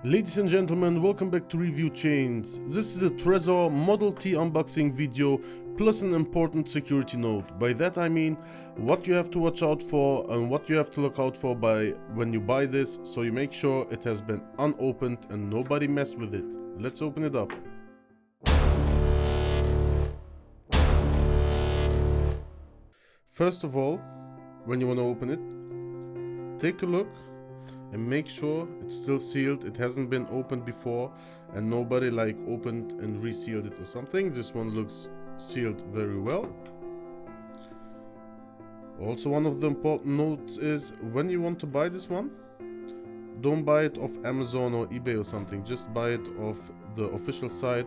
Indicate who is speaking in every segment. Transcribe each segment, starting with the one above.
Speaker 1: Ladies and gentlemen, welcome back to Review Chains. This is a Trezor Model T unboxing video plus an important security note. By that I mean what you have to watch out for and what you have to look out for when you buy this, so you make sure it has been unopened and nobody messed with it. Let's open it up. First of all, when you want to open it, take a look and make sure it's still sealed. It hasn't been opened before and nobody opened and resealed it or something. This one looks sealed very well. Also, one of the important notes is when you want to buy this one, don't buy it off Amazon or eBay or something. Just buy it off the official site.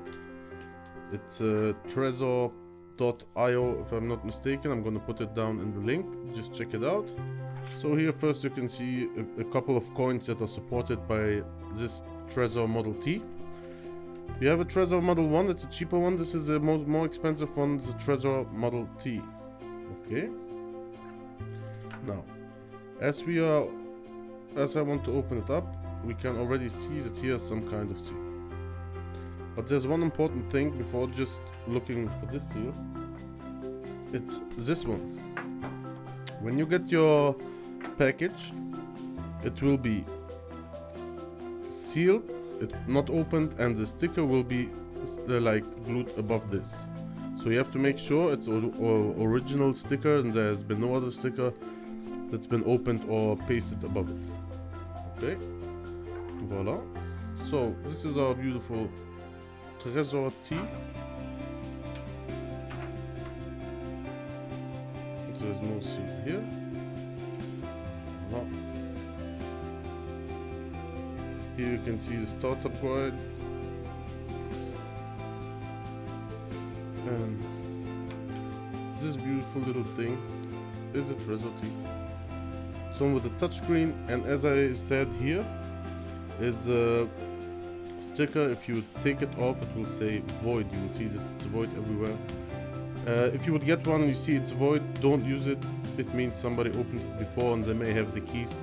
Speaker 1: It's Trezor.io if I'm not mistaken. I'm gonna put it down in the link. Just check it out. So here first you can see a couple of coins that are supported by this Trezor Model T. We have a Trezor Model 1, it's a cheaper one. This is a more expensive one, the Trezor Model T. Okay. Now, as I want to open it up, we can already see that here's some kind of seal. But there's one important thing before just looking for this seal. It's this one. When you get your package, it will be sealed, not opened, and the sticker will be glued above this. So you have to make sure it's original sticker and there has been no other sticker that's been opened or pasted above it. Okay, voila. So this is our beautiful Trezor T. There's no seal here. No. Here you can see the startup guide and this beautiful little thing is a Trezor T. So with a touchscreen, and as I said, here is a sticker. If you take it off, it will say void. You will see that it's void everywhere. If you would get one and you see it's void, don't use it. It means somebody opened it before and they may have the keys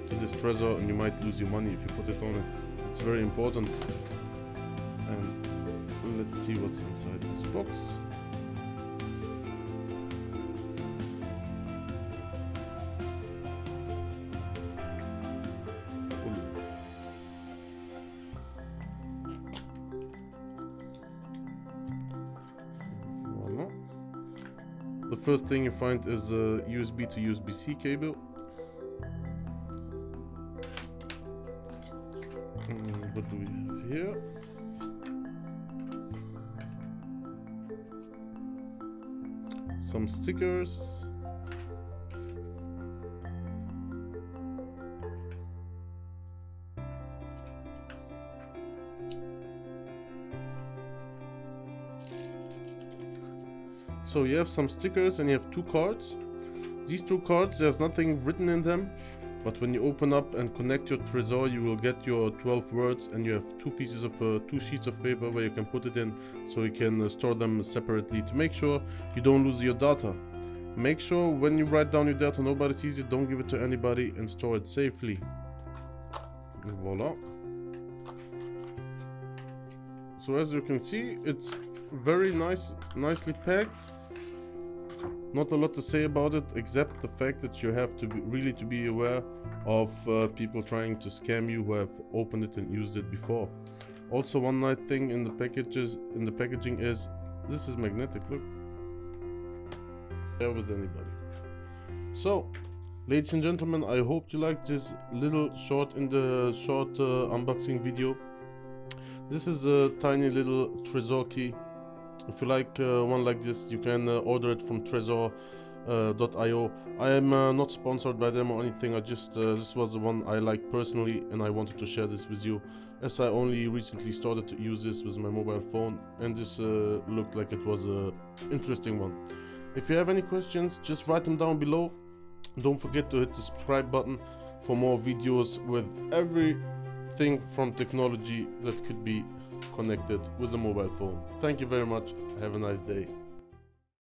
Speaker 1: to this Trezor and you might lose your money if you put it on it. It's very important. And let's see what's inside this box. The first thing you find is a USB to USB-C cable. What do we have here? Some stickers. So you have some stickers and you have two cards. These two cards, there's nothing written in them, but when you open up and connect your Trezor, you will get your 12 words, and you have two sheets of paper where you can put it in, so you can store them separately to make sure you don't lose your data. Make sure when you write down your data, nobody sees it, don't give it to anybody, and store it safely. Voila. So as you can see, it's very nicely packed. Not a lot to say about it except the fact that you have to be aware of people trying to scam you who have opened it and used it before. Also, one nice thing in the packaging is this is magnetic. Look, share with anybody. So, ladies and gentlemen, I hope you liked this little short unboxing video. This is a tiny little Trezor key. If you like one like this, you can order it from Trezor.io. I am not sponsored by them or anything. I just this was the one I like personally, and I wanted to share this with you, as I only recently started to use this with my mobile phone, and this looked like it was a interesting one. If you have any questions, just write them down below. Don't forget to hit the subscribe button for more videos with everything from technology that could be connected with a mobile phone. Thank you very much. Have a nice day.